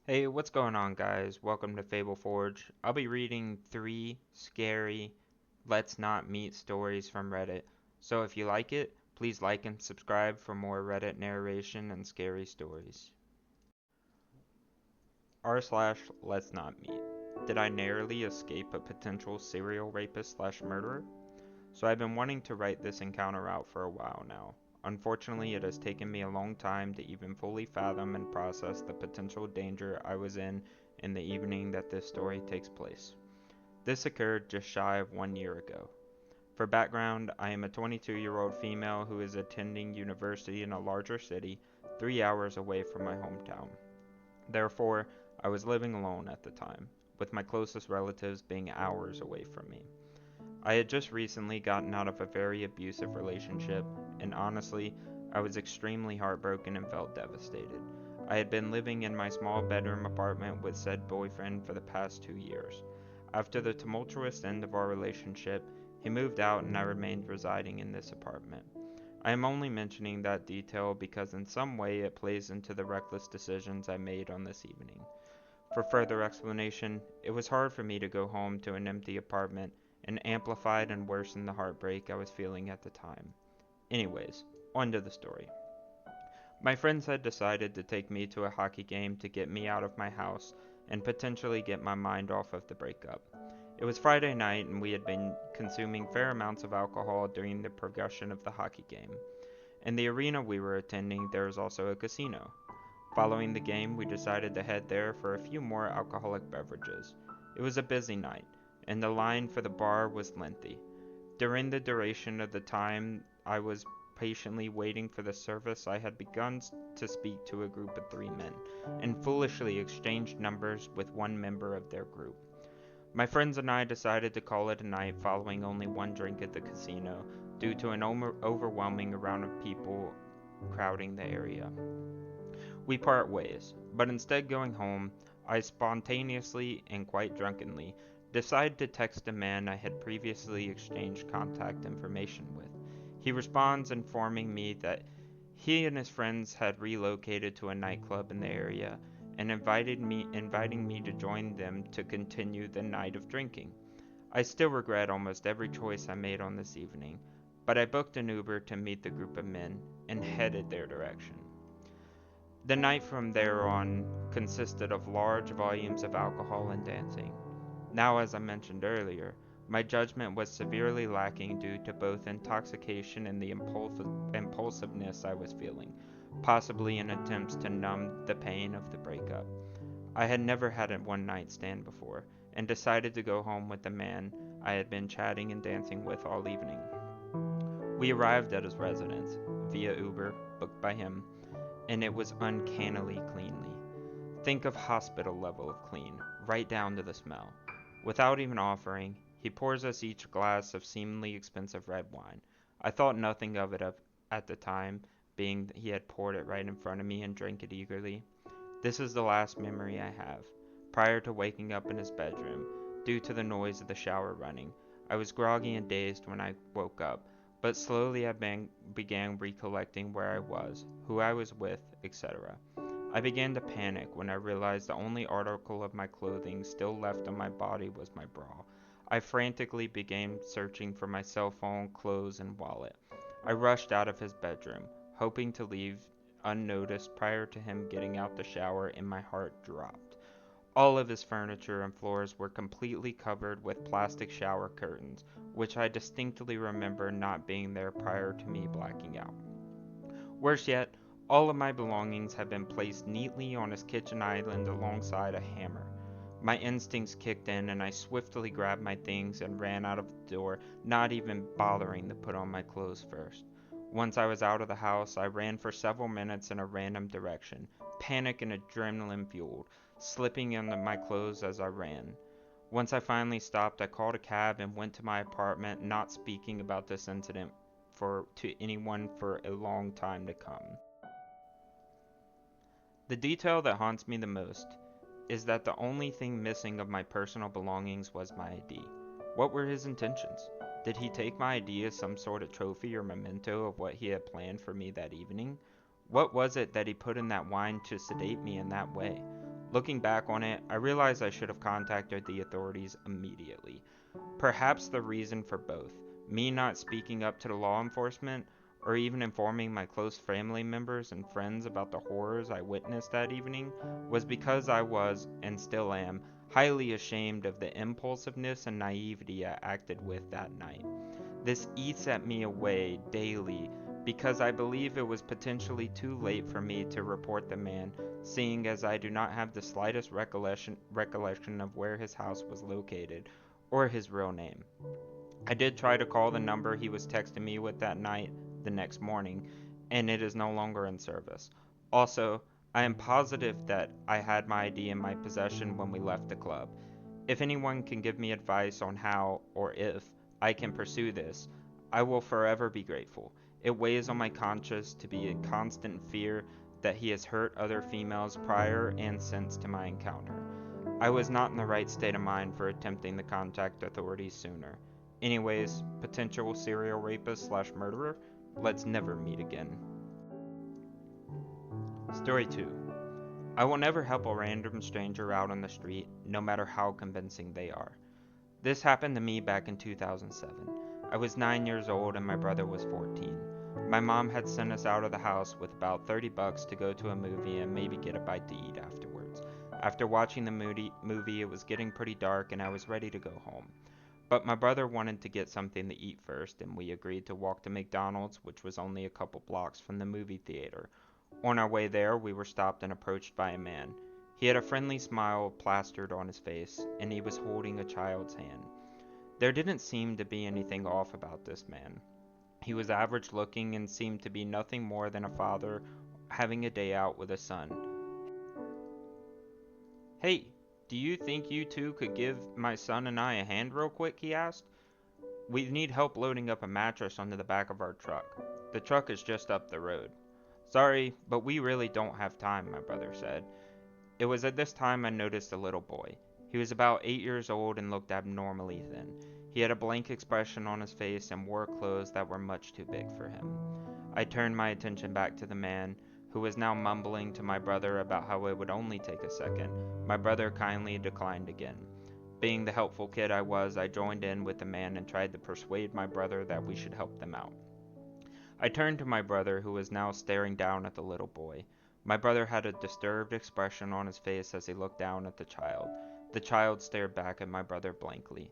Hey, what's going on, guys? Welcome to Fable Forge. I'll be reading three scary Let's Not Meet stories from Reddit. So if you like it, please like and subscribe for more Reddit narration and scary stories. R slash Let's Not Meet. Did I narrowly escape a potential serial rapist slash murderer? So I've been wanting to write this encounter out for a while now. Unfortunately, it has taken me a long time to even fully fathom and process the potential danger I was in the evening that this story takes place. This occurred just shy of 1 year ago. For background, I am a 22-year-old female who is attending university in a larger city 3 hours away from my hometown. Therefore, I was living alone at the time, with my closest relatives being hours away from me. I had just recently gotten out of a very abusive relationship, and honestly, I was extremely heartbroken and felt devastated. I had been living in my small bedroom apartment with said boyfriend for the past 2 years. After the tumultuous end of our relationship, he moved out and I remained residing in this apartment. I am only mentioning that detail because in some way it plays into the reckless decisions I made on this evening. For further explanation, it was hard for me to go home to an empty apartment and amplified and worsened the heartbreak I was feeling at the time. Anyways, on to the story. My friends had decided to take me to a hockey game to get me out of my house and potentially get my mind off of the breakup. It was Friday night and we had been consuming fair amounts of alcohol during the progression of the hockey game. In the arena we were attending, there is also a casino. Following the game, we decided to head there for a few more alcoholic beverages. It was a busy night, and the line for the bar was lengthy. During the duration of the time I was patiently waiting for the service, I had begun to speak to a group of three men, and foolishly exchanged numbers with one member of their group. My friends and I decided to call it a night following only one drink at the casino, due to an overwhelming amount of people crowding the area. We part ways, but instead going home, I spontaneously and quite drunkenly decide to text a man I had previously exchanged contact information with. He responds informing me that he and his friends had relocated to a nightclub in the area and inviting me to join them to continue the night of drinking. I still regret almost every choice I made on this evening, but I booked an Uber to meet the group of men and headed their direction. The night from there on consisted of large volumes of alcohol and dancing. Now, as I mentioned earlier, my judgment was severely lacking due to both intoxication and the impulsiveness I was feeling, possibly in attempts to numb the pain of the breakup. I had never had a one night stand before, and decided to go home with the man I had been chatting and dancing with all evening. We arrived at his residence via Uber, booked by him, and it was uncannily cleanly. Think of hospital level of clean, right down to the smell. Without even offering, he pours us each a glass of seemingly expensive red wine. I thought nothing of it at the time, being that he had poured it right in front of me and drank it eagerly. This is the last memory I have. Prior to waking up in his bedroom, due to the noise of the shower running, I was groggy and dazed when I woke up, but slowly began recollecting where I was, who I was with, etc. I began to panic when I realized the only article of my clothing still left on my body was my bra. I frantically began searching for my cell phone, clothes, and wallet. I rushed out of his bedroom, hoping to leave unnoticed prior to him getting out the shower, and my heart dropped. All of his furniture and floors were completely covered with plastic shower curtains, which I distinctly remember not being there prior to me blacking out. Worse yet, all of my belongings had been placed neatly on his kitchen island alongside a hammer. My instincts kicked in and I swiftly grabbed my things and ran out of the door, not even bothering to put on my clothes first. Once I was out of the house, I ran for several minutes in a random direction, panic and adrenaline fueled, slipping into my clothes as I ran. Once I finally stopped, I called a cab and went to my apartment, not speaking about this incident to anyone for a long time to come. The detail that haunts me the most is that the only thing missing of my personal belongings was my ID. What were his intentions? Did he take my ID as some sort of trophy or memento of what he had planned for me that evening? What was it that he put in that wine to sedate me in that way? Looking back on it, I realize I should have contacted the authorities immediately. Perhaps the reason for both, me not speaking up to the law enforcement, or even informing my close family members and friends about the horrors I witnessed that evening, was because I was, and still am, highly ashamed of the impulsiveness and naivety I acted with that night. This eats at me away daily because I believe it was potentially too late for me to report the man, seeing as I do not have the slightest recollection of where his house was located or his real name. I did try to call the number he was texting me with that night the next morning, and it is no longer in service. Also, I am positive that I had my ID in my possession when we left the club. If anyone can give me advice on how, or if, I can pursue this, I will forever be grateful. It weighs on my conscience to be in constant fear that he has hurt other females prior and since to my encounter. I was not in the right state of mind for attempting to contact authorities sooner. Anyways, potential serial rapist slash murderer, let's never meet again. Story 2. I will never help a random stranger out on the street, no matter how convincing they are. This happened to me back in 2007. I was 9 years old and my brother was 14. My mom had sent us out of the house with about $30 to go to a movie and maybe get a bite to eat afterwards. After watching the movie, it was getting pretty dark and I was ready to go home. But my brother wanted to get something to eat first, and we agreed to walk to McDonald's, which was only a couple blocks from the movie theater. On our way there, we were stopped and approached by a man. He had a friendly smile plastered on his face, and he was holding a child's hand. There didn't seem to be anything off about this man. He was average looking and seemed to be nothing more than a father having a day out with a son. "Hey, do you think you two could give my son and I a hand real quick?" he asked. "We need help loading up a mattress onto the back of our truck. The truck is just up the road." "Sorry, but we really don't have time," my brother said. It was at this time I noticed a little boy. He was about 8 years old and looked abnormally thin. He had a blank expression on his face and wore clothes that were much too big for him. I turned my attention back to the man, who was now mumbling to my brother about how it would only take a second. My brother kindly declined again. Being the helpful kid I was, I joined in with the man and tried to persuade my brother that we should help them out. I turned to my brother, who was now staring down at the little boy. My brother had a disturbed expression on his face as he looked down at the child. The child stared back at my brother blankly.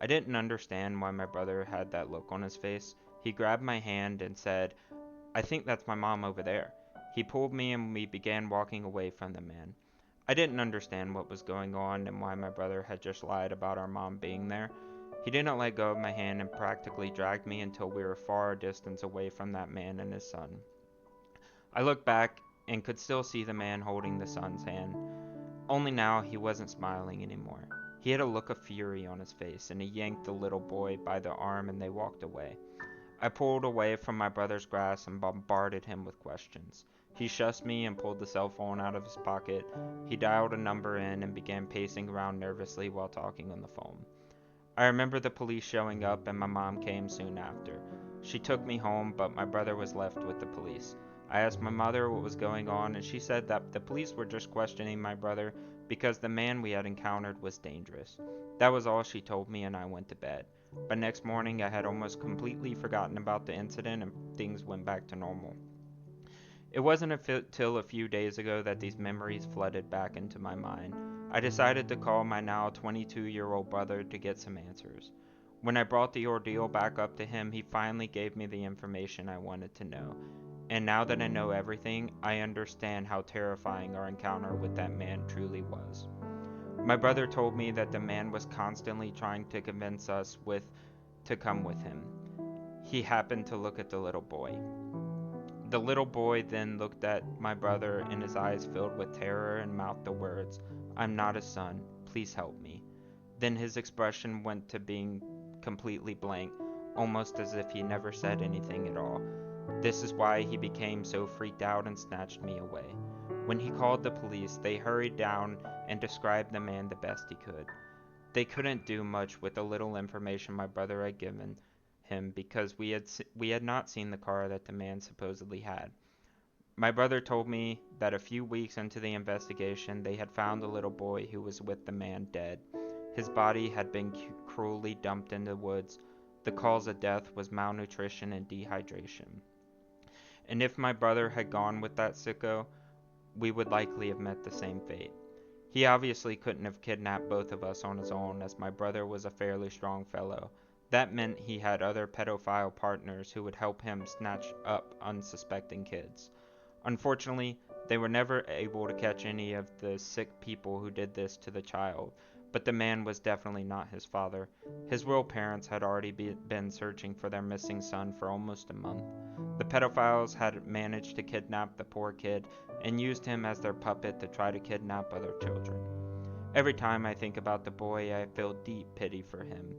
I didn't understand why my brother had that look on his face. He grabbed my hand and said, "I think that's my mom over there." He pulled me and we began walking away from the man. I didn't understand what was going on and why my brother had just lied about our mom being there. He didn't let go of my hand and practically dragged me until we were far a distance away from that man and his son. I looked back and could still see the man holding the son's hand. Only now he wasn't smiling anymore. He had a look of fury on his face, and he yanked the little boy by the arm and they walked away. I pulled away from my brother's grasp and bombarded him with questions. He shushing me and pulled the cell phone out of his pocket. He dialed a number in and began pacing around nervously while talking on the phone. I remember the police showing up and my mom came soon after. She took me home, but my brother was left with the police. I asked my mother what was going on, and she said that the police were just questioning my brother because the man we had encountered was dangerous. That was all she told me, and I went to bed. But next morning I had almost completely forgotten about the incident and things went back to normal. It wasn't until a few days ago that these memories flooded back into my mind. I decided to call my now 22-year-old brother to get some answers. When I brought the ordeal back up to him, he finally gave me the information I wanted to know. And now that I know everything, I understand how terrifying our encounter with that man truly was. My brother told me that the man was constantly trying to convince us to come with him. He happened to look at the little boy. The little boy then looked at my brother and his eyes filled with terror and mouthed the words, "I'm not his son, please help me." Then his expression went to being completely blank, almost as if he never said anything at all. This is why he became so freaked out and snatched me away. When he called the police, they hurried down and described the man the best he could. They couldn't do much with the little information my brother had given him because we had not seen the car that the man supposedly had. My brother told me that a few weeks into the investigation, they had found the little boy who was with the man dead. His body had been cruelly dumped in the woods. The cause of death was malnutrition and dehydration. And if my brother had gone with that sicko, we would likely have met the same fate. He obviously couldn't have kidnapped both of us on his own, as my brother was a fairly strong fellow. That meant he had other pedophile partners who would help him snatch up unsuspecting kids. Unfortunately, they were never able to catch any of the sick people who did this to the child, but the man was definitely not his father. His real parents had already been searching for their missing son for almost a month. The pedophiles had managed to kidnap the poor kid and used him as their puppet to try to kidnap other children. Every time I think about the boy, I feel deep pity for him.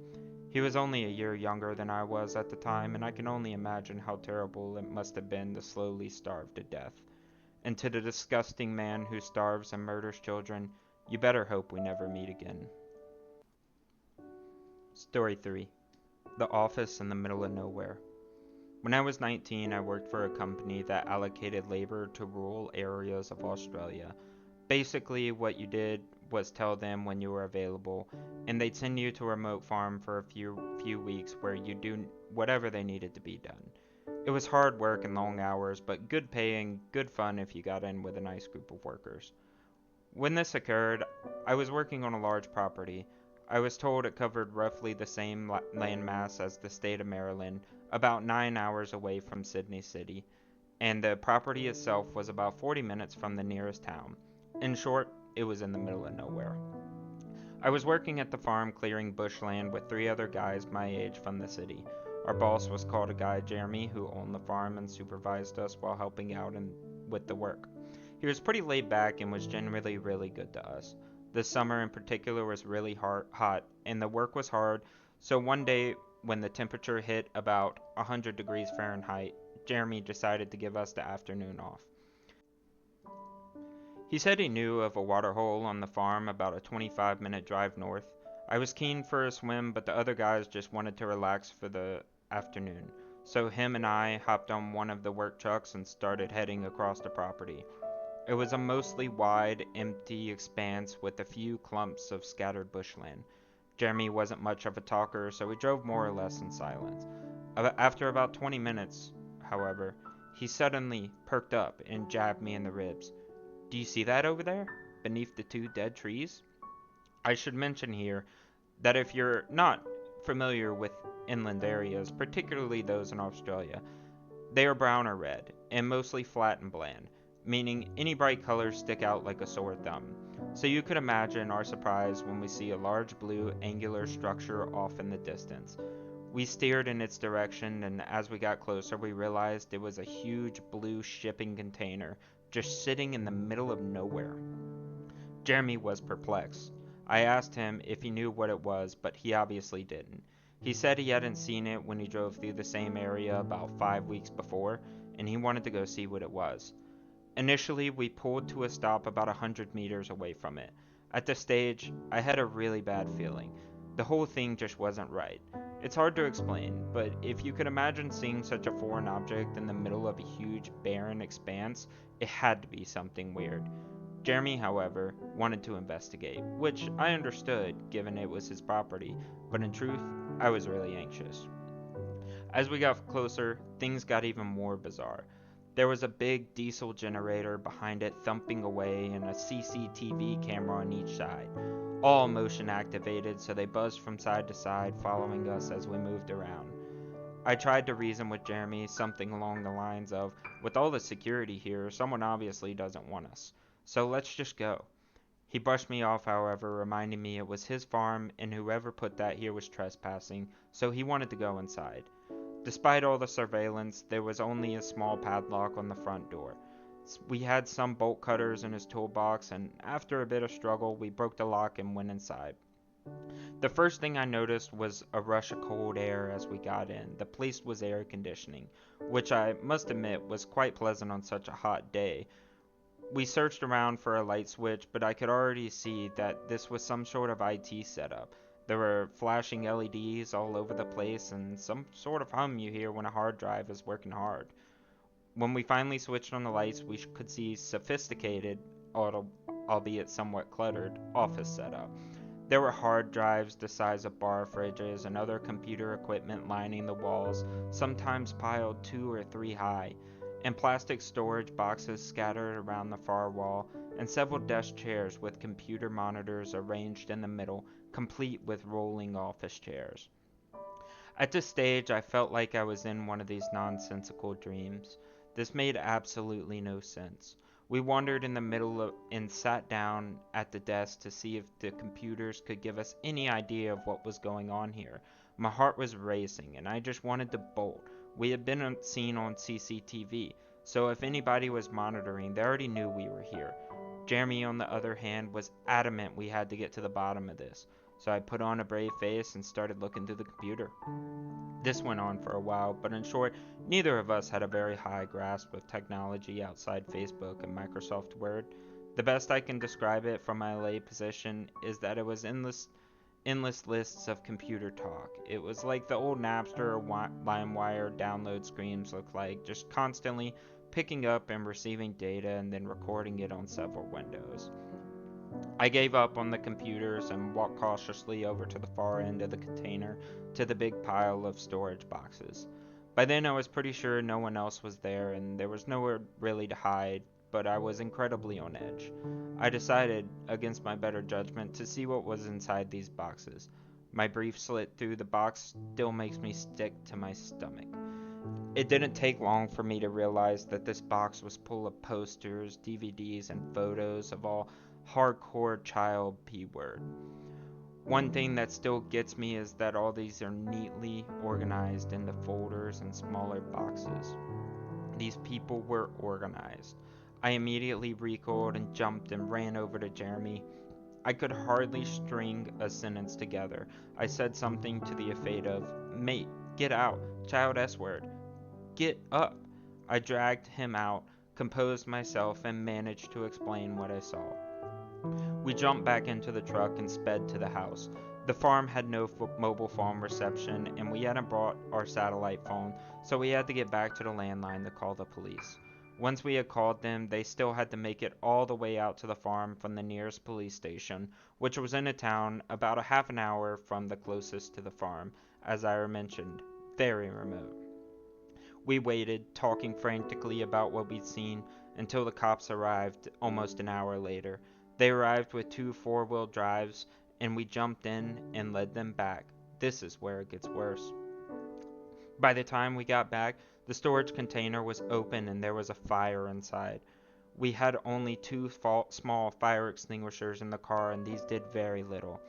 He was only a year younger than I was at the time, and I can only imagine how terrible it must have been to slowly starve to death. And to the disgusting man who starves and murders children, you better hope we never meet again. Story 3. The Office in the Middle of Nowhere. When I was 19, I worked for a company that allocated labor to rural areas of Australia. Basically, what you did was tell them when you were available, and they'd send you to a remote farm for a few weeks where you do whatever they needed to be done. It was hard work and long hours, but good pay and good fun if you got in with a nice group of workers. When this occurred, I was working on a large property. I was told it covered roughly the same landmass as the state of Maryland, about 9 hours away from Sydney City, and the property itself was about 40 minutes from the nearest town. In short, it was in the middle of nowhere. I was working at the farm clearing bushland with 3 other guys my age from the city. Our boss was called a guy Jeremy, who owned the farm and supervised us while helping out with the work. He was pretty laid back and was generally really good to us. This summer in particular was really hot, and the work was hard, so one day when the temperature hit about 100 degrees Fahrenheit, Jeremy decided to give us the afternoon off. He said he knew of a waterhole on the farm about a 25-minute drive north. I was keen for a swim, but the other guys just wanted to relax for the afternoon. So him and I hopped on one of the work trucks and started heading across the property. It was a mostly wide, empty expanse with a few clumps of scattered bushland. Jeremy wasn't much of a talker, so we drove more or less in silence. After about 20 minutes, however, he suddenly perked up and jabbed me in the ribs. "Do you see that over there, beneath the 2 dead trees?" I should mention here that if you're not familiar with inland areas, particularly those in Australia, they are brown or red, and mostly flat and bland, meaning any bright colors stick out like a sore thumb. So you could imagine our surprise when we see a large blue angular structure off in the distance. We steered in its direction, and as we got closer, we realized it was a huge blue shipping container just sitting in the middle of nowhere. Jeremy was perplexed. I asked him if he knew what it was, but he obviously didn't. He said he hadn't seen it when he drove through the same area about 5 weeks before, and he wanted to go see what it was. Initially, we pulled to a stop about 100 meters away from it. At this stage, I had a really bad feeling. The whole thing just wasn't right. It's hard to explain, but if you could imagine seeing such a foreign object in the middle of a huge, barren expanse, it had to be something weird. Jeremy, however, wanted to investigate, which I understood given it was his property, but in truth, I was really anxious. As we got closer, things got even more bizarre. There was a big diesel generator behind it thumping away and a CCTV camera on each side, all motion activated so they buzzed from side to side following us as we moved around. I tried to reason with Jeremy something along the lines of, with all the security here, someone obviously doesn't want us, so let's just go. He brushed me off, however, reminding me it was his farm and whoever put that here was trespassing, so he wanted to go inside. Despite all the surveillance, there was only a small padlock on the front door. We had some bolt cutters in his toolbox, and after a bit of struggle, we broke the lock and went inside. The first thing I noticed was a rush of cold air as we got in. The place was air conditioning, which I must admit was quite pleasant on such a hot day. We searched around for a light switch, but I could already see that this was some sort of IT setup. There were flashing LEDs all over the place and some sort of hum you hear when a hard drive is working hard. When we finally switched on the lights, we could see sophisticated, albeit somewhat cluttered, office setup. There were hard drives the size of bar fridges and other computer equipment lining the walls, sometimes piled 2 or 3 high, and plastic storage boxes scattered around the far wall, and several desk chairs with computer monitors arranged in the middle, complete with rolling office chairs. At this stage, I felt like I was in one of these nonsensical dreams. This made absolutely no sense. We wandered in the middle and sat down at the desk to see if the computers could give us any idea of what was going on here. My heart was racing, and I just wanted to bolt. We had been seen on CCTV, so if anybody was monitoring, they already knew we were here. Jeremy, on the other hand, was adamant we had to get to the bottom of this, so I put on a brave face and started looking through the computer. This went on for a while, but in short, neither of us had a very high grasp of technology outside Facebook and Microsoft Word. The best I can describe it from my lay position is that it was endless lists of computer talk. It was like the old Napster or LimeWire download screens looked like, just constantly picking up and receiving data and then recording it on several windows. I gave up on the computers and walked cautiously over to the far end of the container to the big pile of storage boxes. By then I was pretty sure no one else was there and there was nowhere really to hide, but I was incredibly on edge. I decided, against my better judgment, to see what was inside these boxes. My brief slit through the box still makes me sick to my stomach. It didn't take long for me to realize that this box was full of posters, DVDs, and photos of all hardcore child P-word. One thing that still gets me is that all these are neatly organized into folders and smaller boxes. These people were organized. I immediately recoiled and jumped and ran over to Jeremy. I could hardly string a sentence together. I said something to the effect of, "Mate, get out, child S-word. Get up." I dragged him out, composed myself, and managed to explain what I saw. We jumped back into the truck and sped to the house. The farm had no mobile phone reception, and we hadn't brought our satellite phone, so we had to get back to the landline to call the police. Once we had called them, they still had to make it all the way out to the farm from the nearest police station, which was in a town about a half an hour from the closest to the farm, as I mentioned, very remote. We waited, talking frantically about what we'd seen, until the cops arrived almost an hour later. They arrived with 2 4-wheel drives, and we jumped in and led them back. This is where it gets worse. By the time we got back, the storage container was open and there was a fire inside. We had only two small fire extinguishers in the car, and these did very little.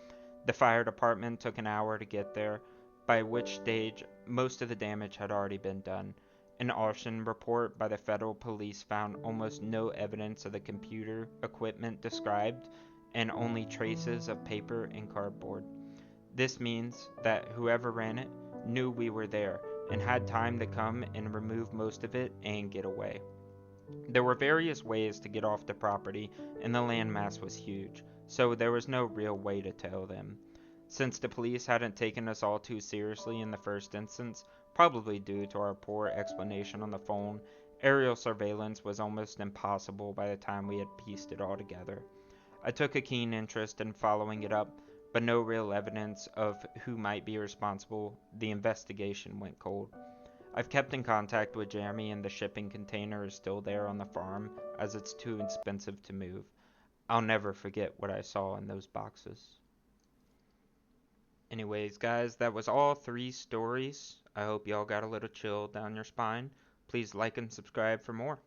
The fire department took an hour to get there, by which stage most of the damage had already been done. An arson report by the federal police found almost no evidence of the computer equipment described, and only traces of paper and cardboard. This means that whoever ran it knew we were there and had time to come and remove most of it and get away. There were various ways to get off the property, and the landmass was huge, so there was no real way to tell them. Since the police hadn't taken us all too seriously in the first instance, probably due to our poor explanation on the phone, aerial surveillance was almost impossible by the time we had pieced it all together. I took a keen interest in following it up, but no real evidence of who might be responsible. The investigation went cold. I've kept in contact with Jeremy, and the shipping container is still there on the farm as it's too expensive to move. I'll never forget what I saw in those boxes. Anyways, guys, that was all 3 stories. I hope y'all got a little chill down your spine. Please like and subscribe for more.